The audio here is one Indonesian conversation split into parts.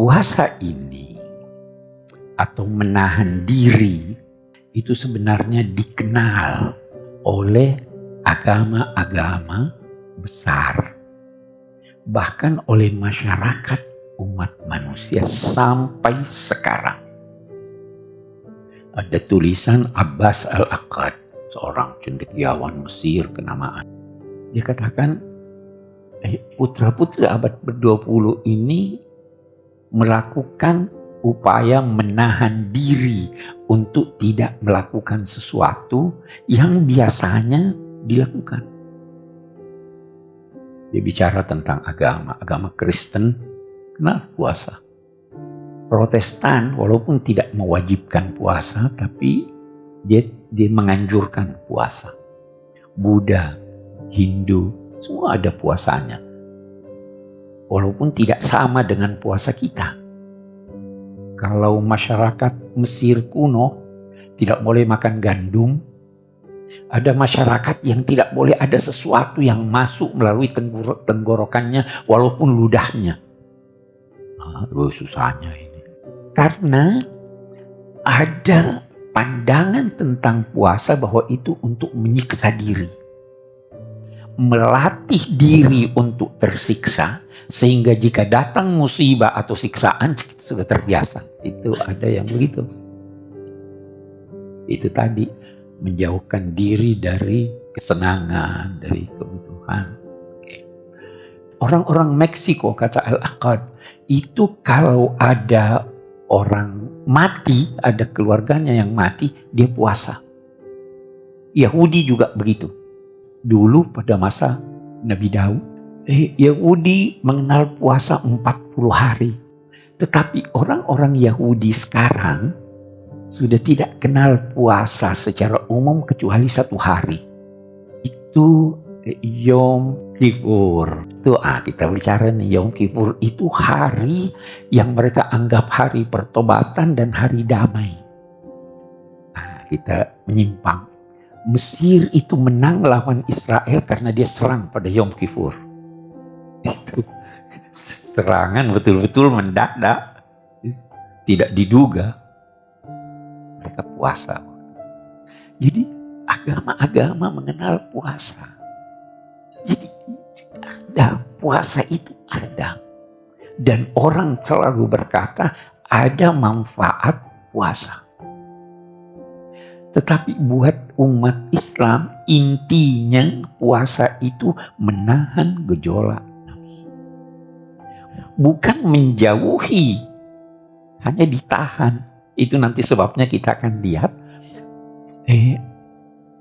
puasa ini atau menahan diri itu sebenarnya dikenal oleh agama-agama besar, bahkan oleh masyarakat umat manusia sampai sekarang. Ada tulisan Abbas Al-Aqad, seorang cendekiawan Mesir kenamaan. Dia katakan, putra-putri abad ke-20 ini melakukan upaya menahan diri untuk tidak melakukan sesuatu yang biasanya dilakukan. Dia bicara tentang agama Kristen kenal puasa. Protestan walaupun tidak mewajibkan puasa, tapi dia menganjurkan puasa. Buddha, Hindu, semua ada puasanya. Walaupun tidak sama dengan puasa kita. Kalau masyarakat Mesir kuno tidak boleh makan gandum, ada masyarakat yang tidak boleh ada sesuatu yang masuk melalui tenggorokannya walaupun ludahnya. Susahnya ini. Karena ada pandangan tentang puasa bahwa itu untuk menyiksa diri. Melatih diri untuk tersiksa, sehingga jika datang musibah atau siksaan sudah terbiasa. Itu ada yang begitu. Itu tadi, menjauhkan diri dari kesenangan, dari kebutuhan. Orang-orang Meksiko, kata Al-Aqad, itu kalau ada orang mati, ada keluarganya yang mati, dia puasa. Yahudi juga begitu. Dulu pada masa Nabi Daud, Yahudi mengenal puasa 40 hari. Tetapi orang-orang Yahudi sekarang sudah tidak kenal puasa secara umum kecuali 1 hari. Itu Yom Kippur. Itu kita bicara nih, Yom Kippur itu hari yang mereka anggap hari pertobatan dan hari damai. Kita menyimpang. Mesir itu menang lawan Israel karena dia serang pada Yom Kippur. Itu serangan betul-betul mendadak, tidak diduga. Mereka puasa. Jadi agama-agama mengenal puasa. Jadi ada, puasa itu ada. Dan orang selalu berkata ada manfaat puasa. Tetapi buat umat Islam, intinya puasa itu menahan gejolak nafsu. Bukan menjauhi, hanya ditahan. Itu nanti sebabnya kita akan lihat.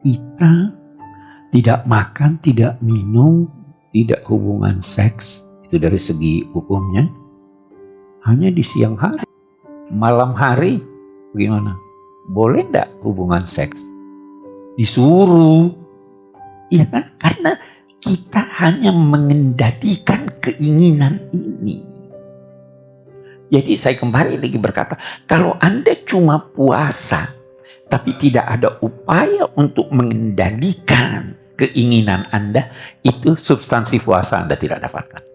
Kita tidak makan, tidak minum, tidak hubungan seks. Itu dari segi hukumnya. Hanya di siang hari. Malam hari, bagaimana? Boleh enggak hubungan seks? Disuruh. Iya kan? Karena kita hanya mengendalikan keinginan ini. Jadi saya kembali lagi berkata, kalau Anda cuma puasa, tapi tidak ada upaya untuk mengendalikan keinginan Anda, itu substansi puasa Anda tidak dapatkan.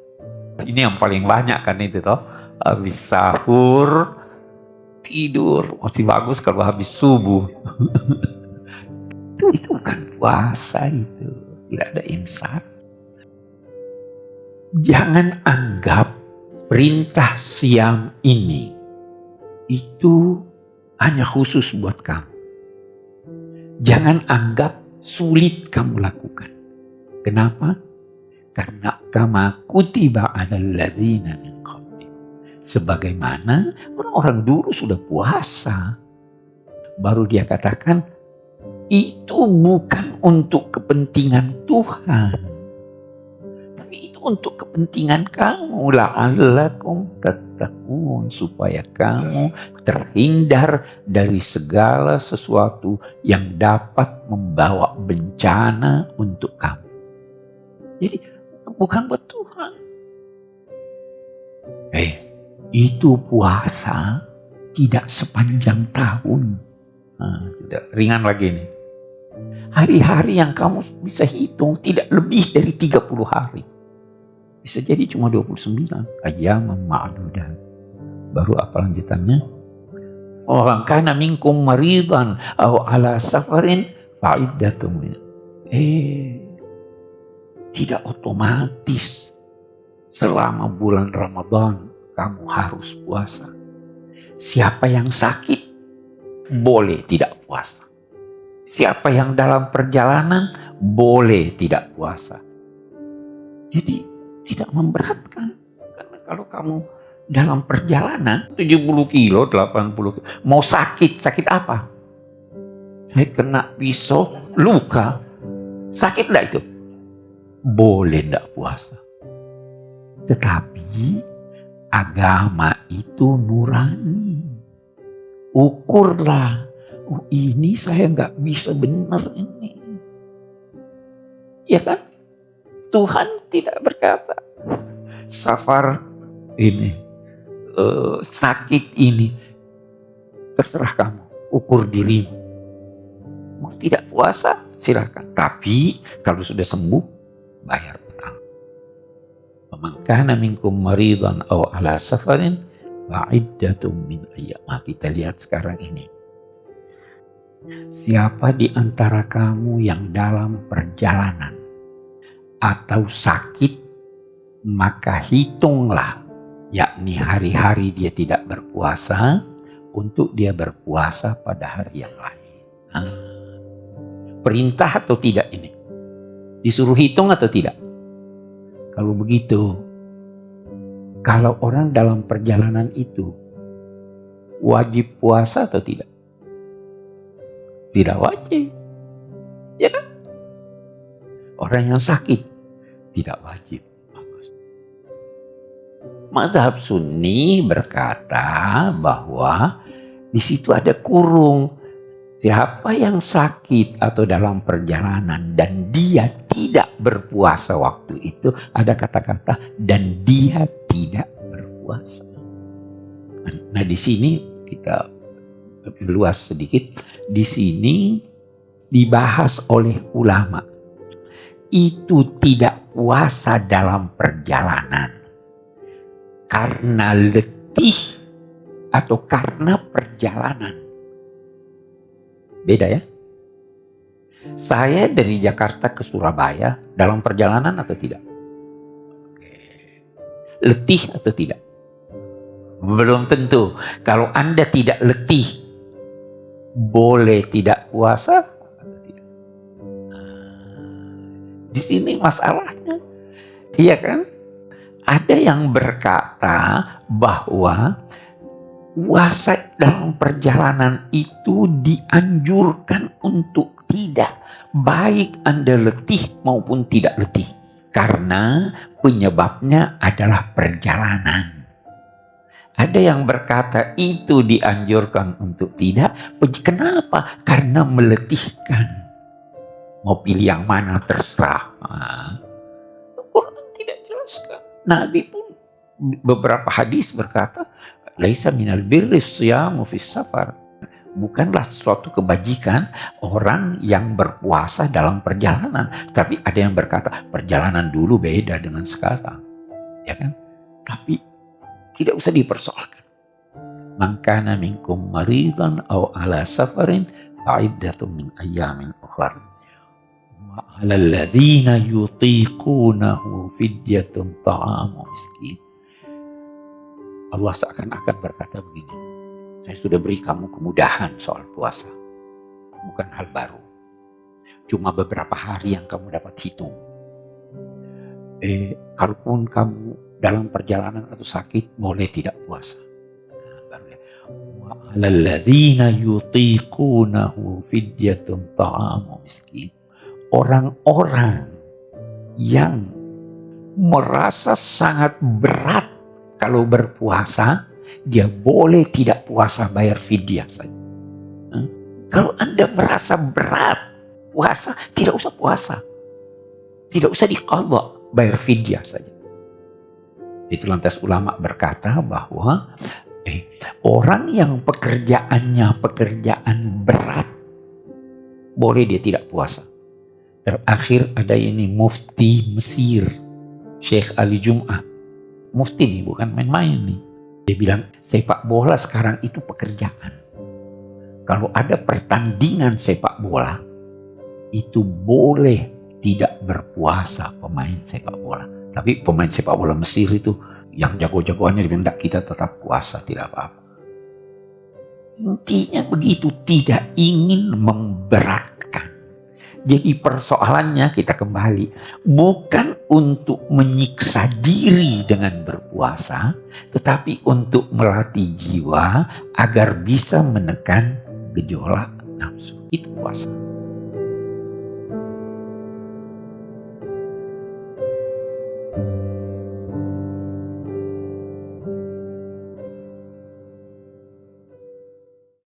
Ini yang paling banyak kan itu toh. Habis sahur, tidur, masih bagus kalau habis subuh. Itu bukan puasa itu. Tidak ada imsak. Jangan anggap perintah siam ini itu hanya khusus buat kamu. Jangan anggap sulit kamu lakukan. Kenapa? Karena kama kutiba 'alal ladzina min qablikum. Sebagaimana orang-orang dulu sudah puasa. Baru dia katakan, itu bukan untuk kepentingan Tuhan. Tapi itu untuk kepentingan kamu. La'allakum tattaqun. Supaya kamu terhindar dari segala sesuatu yang dapat membawa bencana untuk kamu. Jadi bukan buat Tuhan. Itu puasa tidak sepanjang tahun. Tidak ringan lagi nih. Hari-hari yang kamu bisa hitung tidak lebih dari 30 hari. Bisa jadi cuma 29. Ayyaman ma'dudat. Baru apa lanjutannya? Orang kana minkum maridan aw ala safarin fa'iddatun min. Tidak otomatis selama bulan Ramadan kamu harus puasa. Siapa yang sakit boleh tidak puasa. Siapa yang dalam perjalanan boleh tidak puasa. Jadi tidak memberatkan. Karena kalau kamu dalam perjalanan 70 kilo, 80 kilo, mau sakit apa? Saya kena pisau, luka. Sakit enggak itu? Boleh enggak puasa. Tetapi agama itu nurani. Ukurlah. Oh, ini saya enggak bisa benar ini. Ya kan? Tuhan tidak berkata safar ini, sakit ini, terserah kamu, ukur dirimu. Mau tidak puasa, silakan. Tapi kalau sudah sembuh, bayar utang. Man kana minkum maridan aw ala safarin fa'iddatun min ayyam. Kita lihat sekarang ini. Siapa di antara kamu yang dalam perjalanan atau sakit, maka hitunglah, yakni hari-hari dia tidak berpuasa, untuk dia berpuasa pada hari yang lain. Perintah atau tidak ini? Disuruh hitung atau tidak? Kalau begitu, kalau orang dalam perjalanan itu wajib puasa atau tidak? Tidak wajib. Ya kan? Orang yang sakit tidak wajib. Mazhab Sunni berkata bahwa di situ ada kurung. Siapa yang sakit atau dalam perjalanan dan dia tidak berpuasa waktu itu, ada kata-kata dan dia tidak berpuasa. Nah, di sini kita lebih luas sedikit. Di sini dibahas oleh ulama. Itu tidak puasa dalam perjalanan karena letih atau karena perjalanan. Beda ya. Saya dari Jakarta ke Surabaya dalam perjalanan atau tidak? Letih atau tidak? Belum tentu. Kalau Anda tidak letih, boleh tidak puasa atau tidak? Di sini masalahnya. Iya kan? Ada yang berkata bahwa puasa dalam perjalanan itu dianjurkan untuk tidak, baik Anda letih maupun tidak letih, karena penyebabnya adalah perjalanan. Ada yang berkata itu dianjurkan untuk tidak. Kenapa? Karena meletihkan. Mau pilih yang mana terserah. Quran tidak jelaskan. Nabi pun beberapa hadis berkata, laisa minal birri siyamu fis safar. Bukanlah suatu kebajikan orang yang berpuasa dalam perjalanan. Tapi ada yang berkata perjalanan dulu beda dengan sekarang. Ya kan? Tapi tidak usah dipersoalkan. Man kana minkum maridan aw ala safarin fa'iddatun min ayyamin ukhra. Wa 'alal ladzina yutiqunahu fidyatun ta'amu miskin. Allah seakan-akan berkata begini, saya sudah beri kamu kemudahan soal puasa. Bukan hal baru. Cuma beberapa hari yang kamu dapat hitung. Kalaupun kamu dalam perjalanan atau sakit, boleh tidak puasa. Wa 'alal ladzina yutiqunahu fidyatun ta'amu miskin. Orang-orang yang merasa sangat berat kalau berpuasa, dia boleh tidak puasa, bayar fidyah saja. Kalau Anda merasa berat puasa, tidak usah puasa. Tidak usah diqadha, bayar fidyah saja. Itu lantas ulama berkata bahwa orang yang pekerjaannya pekerjaan berat, boleh dia tidak puasa. Terakhir ada ini mufti Mesir, Syekh Ali Jum'ah. Mufti nih, bukan main-main nih. Dia bilang sepak bola sekarang itu pekerjaan. Kalau ada pertandingan sepak bola, itu boleh tidak berpuasa pemain sepak bola. Tapi pemain sepak bola Mesir itu yang jago-jagoannya dibilang kita tetap puasa, tidak apa-apa. Intinya begitu, tidak ingin memberatkan. Jadi persoalannya kita kembali, bukan untuk menyiksa diri dengan berpuasa, tetapi untuk melatih jiwa agar bisa menekan gejolak nafsu. Itu puasa.